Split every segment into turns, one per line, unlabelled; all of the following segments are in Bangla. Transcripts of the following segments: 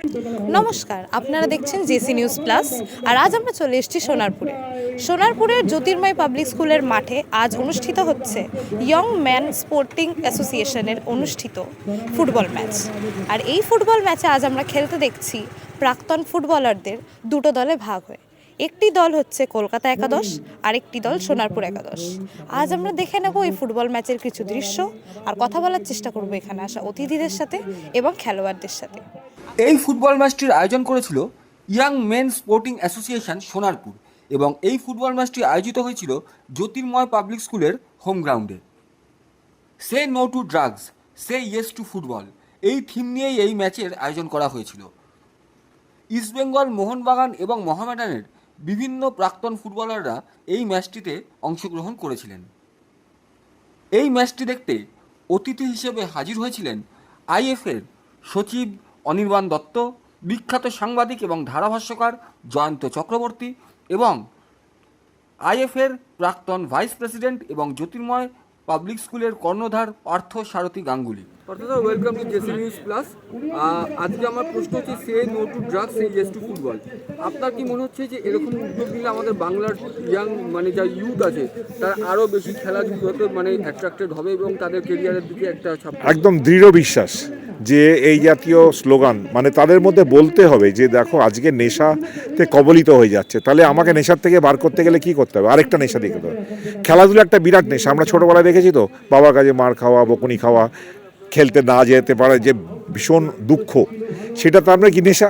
নমস্কার, আপনারা দেখছেন জেসি নিউজ প্লাস। আর আজ আমরা চলে এসেছি সোনারপুরের জ্যোতির্ময় পাবলিক স্কুলের মাঠে আজ অনুষ্ঠিত হচ্ছে ইয়ং ম্যান স্পোর্টিং অ্যাসোসিয়েশনের অনুষ্ঠিত ফুটবল ম্যাচ। আর এই ফুটবল ম্যাচে আজ আমরা খেলতে দেখছি প্রাক্তন ফুটবলারদের দুটো দলে ভাগ হয়ে। একটি দল হচ্ছে কলকাতা একাদশ, আরেকটি দল সোনারপুর একাদশ। আজ আমরা দেখে নেব এই ফুটবল ম্যাচের কিছু দৃশ্য আর কথা বলার চেষ্টা করব এখানে আসা অতিথিদের সাথে এবং খেলোয়াড়দের সাথে।
এই ফুটবল ম্যাচটির আয়োজন করেছিল young main sporting association Sonarpur এবং এই ফুটবল ম্যাচটি আয়োজিত হয়েছিল জ্যোতির্ময় পাবলিক স্কুলের হোম গ্রাউন্ডে। Say no to drugs, say yes to football, এই থিম নিয়েই এই ম্যাচের আয়োজন করা হয়েছিল। ইস্টবেঙ্গল, মোহনবাগান এবং মোহামেডানের বিভিন্ন প্রাক্তন ফুটবলাররা এই ম্যাচটিতে অংশগ্রহণ করেছিলেন। এই ম্যাচটি দেখতে অতিথি হিসেবে হাজির হয়েছিলেন আইএফের সচিব অনির্বাণ দত্ত, বিখ্যাত সাংবাদিক এবং ধারাভাষ্যকার জয়ন্ত চক্রবর্তী এবং আইএফের প্রাক্তন ভাইস প্রেসিডেন্ট এবং জ্যোতির্ময় পাবলিক স্কুলের কর্ণধার Partha Sarathi Ganguly.
Welcome to JC news plus. আজকে আমার প্রশ্ন হচ্ছে say no to drugs, say yes to football. আপনার কি মনে হচ্ছে যে এরকম উদ্যোগ নিলে আমাদের বাংলার ইয়াং যা ইউথ আছে তারা আরও বেশি খেলাধুলাতে অ্যাট্রাক্টেড হবে এবং তাদের কেরিয়ারের দিকে একটা
একদম দৃঢ় বিশ্বাস যে এই জাতীয় স্লোগান তাদের মধ্যে বলতে হবে যে দেখো আজকে নেশাতে কবলিত হয়ে যাচ্ছে, তাহলে আমাকে নেশার থেকে বার করতে গেলে কি করতে হবে, আরেকটা নেশা দেখতে হবে। খেলাধুলা একটা বিরাট নেশা, আমরা ছোটোবেলায় দেখেছি তো, বাবার কাছে মার খাওয়া, বকুনি খাওয়া, খেলতে না যেতে পারে যে ভীষণ দুঃখ, সেটা তো আমরা কি নেশা।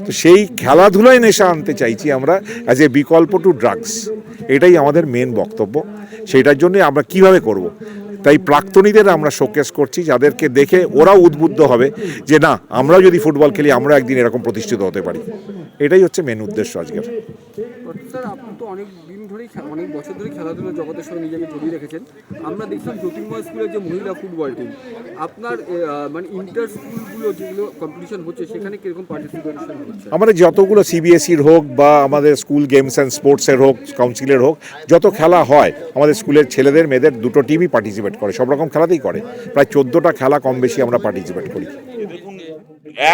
তো সেই খেলাধুলায় নেশা আনতে চাইছি আমরা অ্যাজ এ বিকল্প টু ড্রাগস, এটাই আমাদের মেন বক্তব্য। সেইটার জন্য আমরা কিভাবে করব, তাই প্রাক্তনীদের আমরা শোকেস করছি, যাদেরকে দেখে ওরাও উদ্বুদ্ধ হবে যে না, আমরাও যদি ফুটবল খেলি আমরা একদিন এরকম প্রতিষ্ঠিত হতে পারি। এটাই হচ্ছে মেন উদ্দেশ্য আজকের।
স্যার, আপনি তো অনেক বছর ধরে খেলাধুলার জগতের সঙ্গে নিজেকে জড়িয়ে রেখেছেন। আমরা দেখলাম জ্যোতির্ময় স্কুলের যে মহিলা ফুটবল টিম, আপনার ইন্টার স্কুলগুলো যেগুলো কম্পিটিশন হচ্ছে সেখানে কিরকম পার্টিসিপেশন হচ্ছে?
আমাদের যতগুলো সিবিএসইর হোক বা আমাদের স্কুল গেমস অ্যান্ড স্পোর্টসের হোক, কাউন্সিলের হোক, যত খেলা হয় আমাদের স্কুলের ছেলেদের মেয়েদের দুটো টিমই পার্টিসিপেট করে, সব রকম খেলাতেই করে। প্রায় 14টা খেলা কম বেশি আমরা পার্টিসিপেট করি।
দেখুন,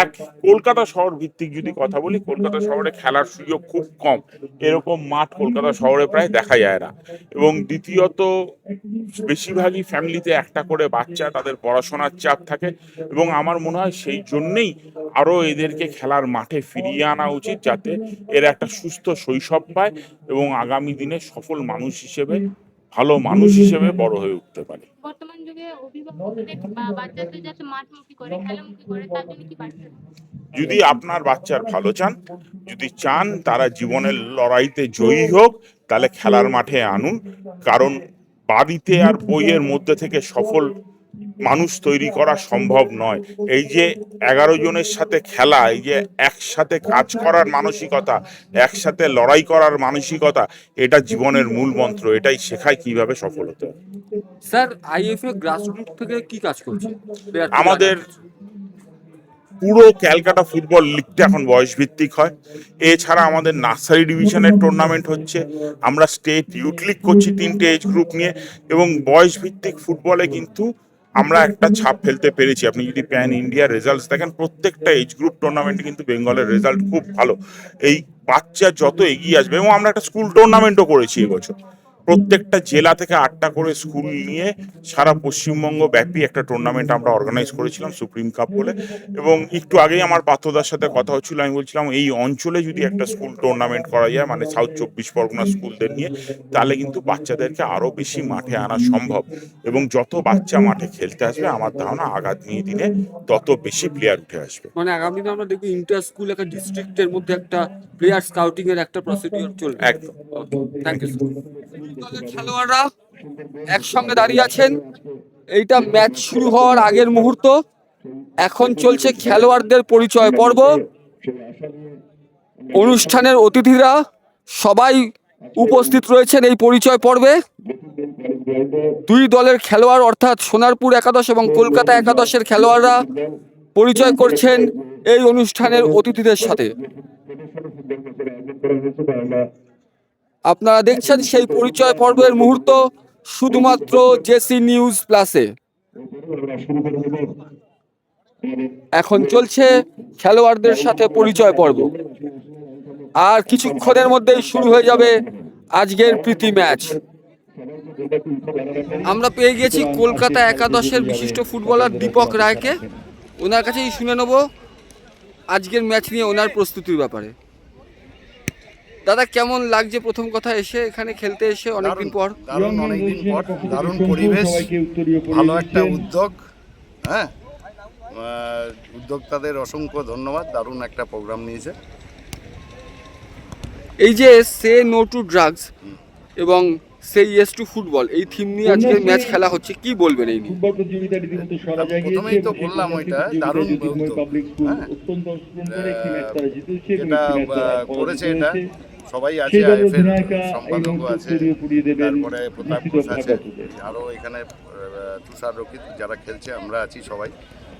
এক কলকাতা শহর ভিত্তিক যদি কথা বলি, কলকাতা শহরে খেলার সুযোগ খুব কম, এরকম মাঠ কলকাতা শহরে প্রায় দেখা যায় না। এবং দ্বিতীয়ত বেশিরভাগই ফ্যামিলিতে একটা করে বাচ্চা, তাদের পড়াশোনার চাপ থাকে এবং আমার মনে হয় সেই জন্যেই আরও এদেরকে খেলার মাঠে ফিরিয়ে আনা উচিত, যাতে এরা একটা সুস্থ শৈশব পায় এবং আগামী দিনে সফল মানুষ হিসেবে, ভালো মানুষ হিসেবে বড় হয়ে উঠতে পারে।
বর্তমান যুগে অভিভাবকদের বাচ্চাদের যাতে মাঠমুখী করে, খেলামুখী করে, তার জন্য কি বার্তা?
যদি আপনার বাচ্চার ভালো চান, যদি চান তারা জীবনের লড়াইতে জয়ী হোক, তাহলে খেলার মাঠে আনুন। কারণ বাড়িতে আর বইয়ের মধ্যে থেকে সফল মানুষ তৈরি করা সম্ভব নয়। এই যে 11 জনের সাথে খেলা, এই যে একসাথে কাজ করার মানসিকতা, একসাথে লড়াই করার মানসিকতা, এটা জীবনের মূল মন্ত্র। এটাই শেখায় কিভাবে সফল হতে হয়।
স্যার, আইএফএ গ্রাসরুট থেকে কি কাজ করছে?
আমাদের পুরো ক্যালকাটা ফুটবল লিগটা এখন বয়স ভিত্তিক হয়। এছাড়া আমাদের নার্সারি ডিভিশনের টুর্নামেন্ট হচ্ছে, আমরা স্টেট ইউথ লিগ করছি 3টে এজ গ্রুপ নিয়ে, এবং বয়স ভিত্তিক ফুটবলে কিন্তু আমরা একটা ছাপ ফেলতে পেরেছি। আপনি যদি প্যান ইন্ডিয়ার রেজাল্টস দেখেন, প্রত্যেকটা এজ গ্রুপ টুর্নামেন্টে কিন্তু বেঙ্গলের রেজাল্ট খুব ভালো। এই বাচ্চা যত এগিয়ে আসবে, এবং আমরা একটা স্কুল টুর্নামেন্টও করেছি এবছর, প্রত্যেকটা জেলা থেকে 8টা করে স্কুল নিয়ে সারা পশ্চিমবঙ্গ ব্যাপী একটা টুর্নামেন্ট আমরা অর্গানাইজ করেছিলাম, সুপ্রিম কাপ বলে। এবং একটু আগেই আমার পার্থদার সাথে কথা হচ্ছিল, আমি বলছিলাম এই অঞ্চলে যদি একটা স্কুল টুর্নামেন্ট করা যায়, সাউথ 24 পরগনা স্কুলদের নিয়ে, তাহলে কিন্তু বাচ্চাদেরকে আরো বেশি মাঠে আনা সম্ভব। এবং যত বাচ্চা মাঠে খেলতে আসবে, আমার ধারণা আগামী দিনে তত বেশি প্লেয়ার উঠে আসবে।
আগামী দিনে আমরা দেখি ইন্টার স্কুল একটা ডিস্ট্রিক্টের মধ্যে একটা প্লেয়ার স্কাউটিং এর একটা প্রসিডিউর চলবে।
একদম।
Thank you. খেলোয়াড়রা একসঙ্গে দাঁড়িয়ে আছেন। এইটা ম্যাচ শুরু হওয়ার আগের মুহূর্ত। এখন চলছে খেলোয়াড়দের পরিচয় পর্ব। অনুষ্ঠানের অতিথিরা সবাই উপস্থিত রয়েছেন এই পরিচয় পর্বে। দুই দলের খেলোয়াড় অর্থাৎ সোনারপুর একাদশ এবং কলকাতা একাদশের খেলোয়াড়রা পরিচয় করছেন এই অনুষ্ঠানের অতিথিদের সাথে। আপনারা দেখছেন সেই পরিচয় পর্বের মুহূর্ত শুধুমাত্র জেসি নিউজ প্লাসে। এখন চলছে খেলোয়াড়দের সাথে পরিচয় পর্ব। আর কিছুক্ষণের মধ্যেই শুরু হয়ে যাবে আজকের প্রীতি ম্যাচ। আমরা পেয়ে গেছি কলকাতা একাদশের বিশিষ্ট ফুটবলার দীপক রায়কে। ওনার কাছেই শুনে নেব আজকের ম্যাচ নিয়ে ওনার প্রস্তুতির ব্যাপারে। দাদা, কেমন লাগছে প্রথম কথা এসে এখানে খেলতে এসে অনেকদিন পর?
দারুণ, অনেকদিন পর দারুণ পরিবেশ, ভালো একটা উদ্যোগ। হ্যাঁ, উদ্যোক্তাদের অসংখ্য ধন্যবাদ, দারুণ একটা প্রোগ্রাম নিয়েছে।
এই যে সে নো টু ড্রাগস এবং সে ইয়েস টু ফুটবল, এই থিম নিয়ে আজকের ম্যাচ খেলা হচ্ছে, কি বলবেন এই নিয়ে?
প্রথমেই তো বললাম ওইটা দারুণ উদ্যোগ। হ্যাঁ, এটা করেছে, এটা সবাই আছে, আইএফএর সম্পাদকও আছে, তারপরে প্রতাপ ঘোষ আছে, আরও এখানে তুষার রকিত যারা খেলছে, আমরা আছি সবাই।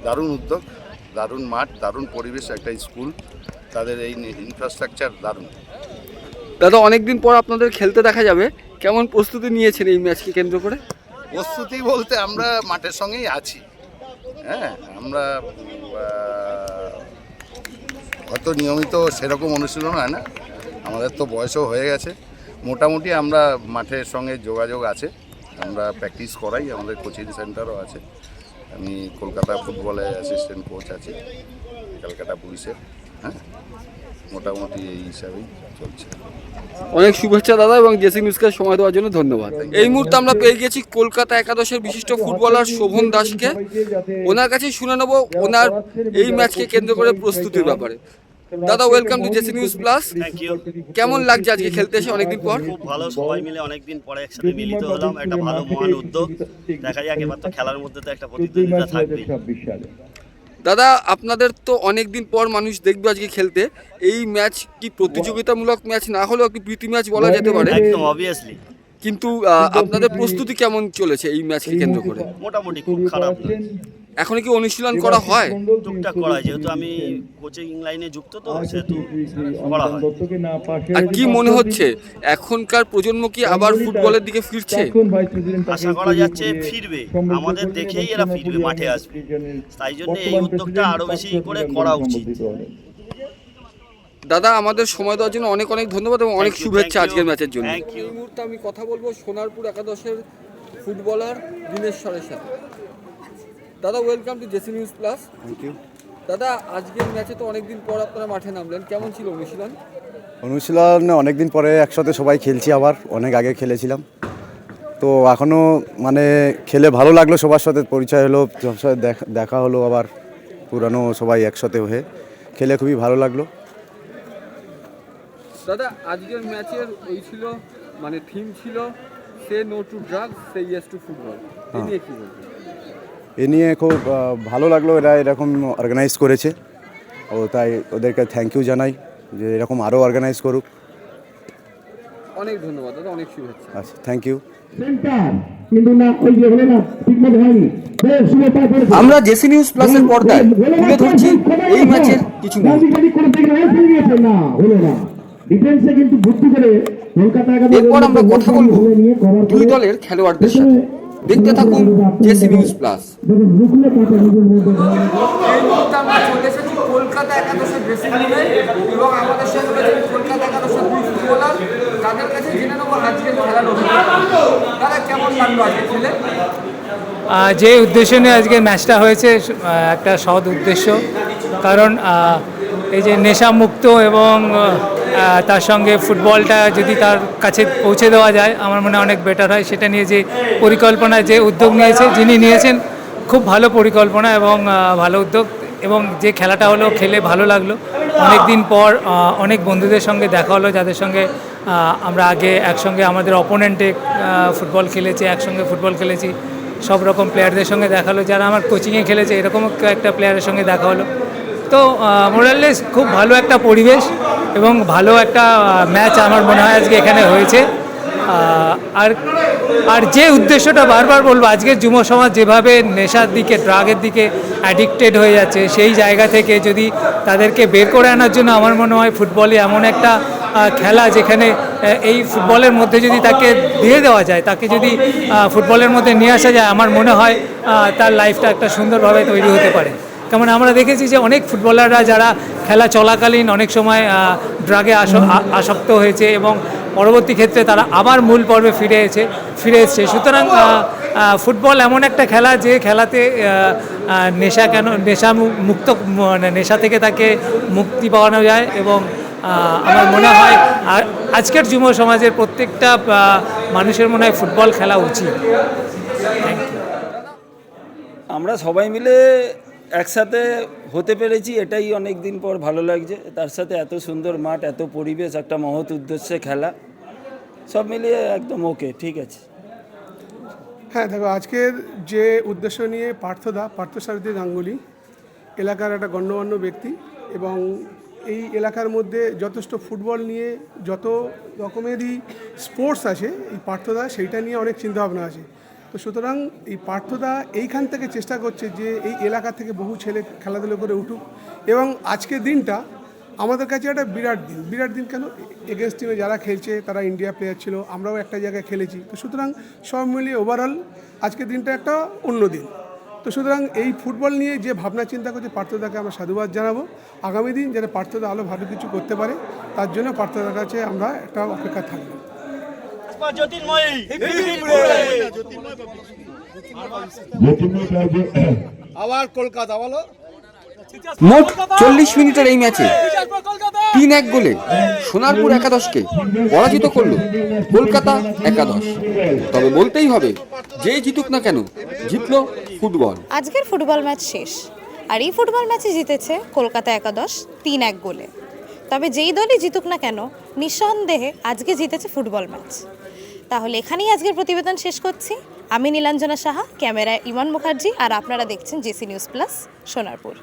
দারুণ উদ্যোগ, দারুণ মাঠ, দারুণ পরিবেশ, একটা স্কুল, তাদের এই ইনফ্রাস্ট্রাকচার দারুণ।
দাদা, অনেকদিন পর আপনাদের খেলতে দেখা যাবে, কেমন প্রস্তুতি নিয়েছেন এই ম্যাচকে কেন্দ্র করে?
প্রস্তুতি বলতে আমরা মাঠের সঙ্গেই আছি। হ্যাঁ, আমরা হয়তো নিয়মিত সেরকম অনুশীলন হয় না, আমাদের তো বয়সও হয়ে গেছে, মোটামুটি আমরা মাঠের সঙ্গে যোগাযোগ আছে, আমরা প্র্যাকটিস করাই, আমাদের কোচিং সেন্টারও আছে। আমি কলকাতা ফুটবলে অ্যাসিস্ট্যান্ট কোচ আছি, ক্যালকাটা পুলিশের। হ্যাঁ, মোটামুটি এই হিসাবেই চলছে।
অনেক শুভেচ্ছা দাদা, এবং জেসি নিউজকে সময় দেওয়ার জন্য ধন্যবাদ। এই মুহূর্তে আমরা পেয়ে গেছি কলকাতা একাদশের বিশিষ্ট ফুটবলার শোভন দাসকে। ওনার কাছে শুনে নেব ওনার এই ম্যাচকে কেন্দ্র করে প্রস্তুতির ব্যাপারে। দাদা, welcome to JC news plus.
Thank you.
কেমন লাগছে আজকে খেলতে এসে অনেকদিন পর?
খুব ভালো, সবাই মিলে অনেকদিন পরে একসাথে মিলিত হলাম, একটা ভালো মহান উদ্যোগ। দেখা যাক, এবার তো খেলার মধ্যে তো একটা প্রতিদ্বন্দ্বিতা থাকবেই।
দাদা, আপনাদের তো অনেকদিন পর মানুষ দেখবে আজকে খেলতে, এই ম্যাচ কি প্রতিযোগিতামূলক ম্যাচ না হলেও কি প্রীতি ম্যাচ বলা যেতে পারে?
একদম অবভিয়াসলি।
কিন্তু আপনাদের প্রস্তুতি কেমন চলেছে এই ম্যাচকে কেন্দ্র করে?
মোটামুটি, খুব খারাপ না।
এখন কি অনুশীলন করা হয়?
টুকটাক করা হয়, যেহেতু আমি কোচিং লাইনে যুক্ত, তো সেহেতু করা হয়।
আর কি মনে হচ্ছে এখনকার প্রজন্ম কি আবার ফুটবলের দিকে ফিরছে?
আশা করা যাচ্ছে ফিরবে, আমাদের দেখেই এরা ফিরবে, মাঠে আসবে। তাই জন্য এই উদ্যোগটা আরো বেশি করে করা উচিত।
দাদা, আমাদের সময় দেওয়ার জন্য অনেক অনেক ধন্যবাদ এবং অনেক শুভেচ্ছা আজকের ম্যাচের জন্য।
Thank you.
এই মুহূর্তে আমি কথা বলবো সোনারপুর একাদশের ফুটবলার দীনেশ্বরের সাথে। দাদা, welcome to JC news plus.
Thank you.
দাদা, আজকের ম্যাচে তো অনেকদিন পর আপনারা মাঠে নামলেন, কেমন ছিল অনুশীলন?
অনুশীলন অনেকদিন পরে একসাথে সবাই খেলছি, আবার অনেক আগে খেলেছিলাম, তো এখনও মানে খেলে ভালো লাগলো, সবার সাথে পরিচয় হলো, সবার সাথে দেখা হলো, আবার পুরানো সবাই একসাথে হয়ে খেলে খুবই ভালো লাগলো।
দাদা, আজকের ম্যাচের ওই ছিল মানে থিম ছিল say no to drugs say yes to football, এই নিয়ে কি বলবেন?
এ নিয়ে খুব ভালো লাগলো, এরা এরকম অর্গানাইজ করেছে, ও তাই ওদেরকে থ্যাংক ইউ জানাই যে এরকম আরও অর্গানাইজ করুক।
অনেক ধন্যবাদ দাদা, অনেক শুভেচ্ছা।
আচ্ছা, থ্যাংক ইউ।
আমরা জেসি নিউজ প্লাসের পর্দায় তুলে ধরছি এই ম্যাচের কিছু মুহূর্ত। এরপর আমরা কথা বলবো দুই দলের খেলোয়াড়দের সাথে। দেখতে থাকুন জেসি নিউজ প্লাস।
এই মুহূর্তে আমরা চলে এসেছি কলকাতা একাদশের ড্রেসিং রুমে এবং আমাদের সঙ্গে রয়েছে কলকাতা একাদশের দুই ফুটবলার, তাদের কাছে জেনে নেবো আজকের খেলার অভিজ্ঞতা। তারা কেমন লাগলো আজকে খেলে?
যে উদ্দেশ্য নিয়ে আজকে ম্যাচটা হয়েছে, একটা সৎ উদ্দেশ্য, কারণ এই যে নেশামুক্ত এবং তার সঙ্গে ফুটবলটা যদি তার কাছে পৌঁছে দেওয়া যায়, আমার মনে হয় অনেক বেটার হয়। সেটা নিয়ে যে পরিকল্পনা, যে উদ্যোগ যিনি নিয়েছেন, খুব ভালো পরিকল্পনা এবং ভালো উদ্যোগ, এবং যে খেলাটা হলো খেলে ভালো লাগলো। অনেক দিন পর অনেক বন্ধুদের সঙ্গে দেখা হলো, যাদের সঙ্গে আমরা আগে একসঙ্গে আমাদের অপোনেন্টে ফুটবল খেলেছি, একসঙ্গে ফুটবল খেলেছি, সব রকম প্লেয়ারদের সঙ্গে দেখা হলো, যারা আমার কোচিংয়ে খেলেছে এরকম একটা প্লেয়ারের সঙ্গে দেখা হলো। তো মোরাললেস খুব ভালো একটা পরিবেশ এবং ভালো একটা ম্যাচ আমার মনে হয় আজকে এখানে হয়েছে। আর যে উদ্দেশ্যটা বারবার বলবো, আজকের যুব সমাজ যেভাবে নেশার দিকে, ড্রাগের দিকে অ্যাডিক্টেড হয়ে যাচ্ছে, সেই জায়গা থেকে যদি তাদেরকে বের করে আনার জন্য আমার মনে হয় ফুটবলে এমন একটা খেলা, যেখানে এই ফুটবলের মধ্যে যদি তাকে দিয়ে দেওয়া যায়, তাকে যদি ফুটবলের মধ্যে নিয়ে আসা যায়, আমার মনে হয় তার লাইফটা একটা সুন্দরভাবে তৈরি হতে পারে। কেমন আমরা দেখেছি যে অনেক ফুটবলাররা যারা খেলা চলাকালীন অনেক সময় ড্রাগে আসক্ত হয়েছে এবং পরবর্তী ক্ষেত্রে তারা আবার মূল পর্বে ফিরে এসছে। সুতরাং ফুটবল এমন একটা খেলা যে খেলাতে মুক্ত মানে নেশা থেকে তাকে মুক্তি পাওয়ানো যায় এবং আমার মনে হয় আজকের যুব সমাজের প্রত্যেকটা মানুষের মনে হয় ফুটবল খেলা উচিত। Thank you.
আমরা সবাই মিলে একসাথে হতে পেরেছি, এটাই অনেক দিন পর ভালো লাগছে। তার সাথে এত সুন্দর মাঠ, এত পরিবেশ, একটা মহৎ উদ্দেশ্যে খেলা, সব মিলিয়ে একদম ওকে, ঠিক আছে।
হ্যাঁ দেখো, আজকের যে উদ্দেশ্য নিয়ে পার্থসারথী গাঙ্গুলি এলাকার একটা গণ্যমান্য ব্যক্তি এবং এই এলাকার মধ্যে যথেষ্ট ফুটবল নিয়ে যত রকমেরই স্পোর্টস আছে, এই পার্থদা সেইটা নিয়ে অনেক চিন্তাভাবনা আছে। তো সুতরাং এই পার্থদা এইখান থেকে চেষ্টা করছে যে এই এলাকা থেকে বহু ছেলে খেলাধুলো করে উঠুক এবং আজকের দিনটা আমাদের কাছে একটা বিরাট দিন কেন, এগেনস্ট টিমে যারা খেলছে তারা ইন্ডিয়া প্লেয়ার ছিল, আমরাও একটা জায়গায় খেলেছি। তো সুতরাং সব মিলিয়ে ওভারঅল আজকের দিনটা একটা অন্য দিন। তো সুতরাং এই ফুটবল নিয়ে যে ভাবনা চিন্তা করছে পার্থদাকে আমরা সাধুবাদ জানাবো। আগামী দিন যাতে পার্থদা আরও ভালো কিছু করতে পারে তার জন্য পার্থদার কাছে আমরা একটা অপেক্ষা থাকবো।
আবার কলকাতা বলো।
মোট 40 মিনিটের এই ম্যাচে 3-1 গোলে সোনারপুর একাদশকে পরাজিত করল কলকাতা একাদশ। তবে বলতেই হবে, যে জিতুক না কেন, জিতলো ফুটবল।
আজকের ফুটবল ম্যাচ শেষ, আর এই ফুটবল ম্যাচে জিতেছে কলকাতা একাদশ 3-1 গোলে। তবে যেই দলই জিতুক না কেন, নিঃসন্দেহে আজকে জিতেছে ফুটবল ম্যাচ। তাহলে এখানেই আজকের প্রতিবেদন শেষ করছি। আমি নীলাঞ্জনা সাহা, ক্যামেরায় ইমন মুখার্জি, আর আপনারা দেখছেন জেসি নিউজ প্লাস সোনারপুর।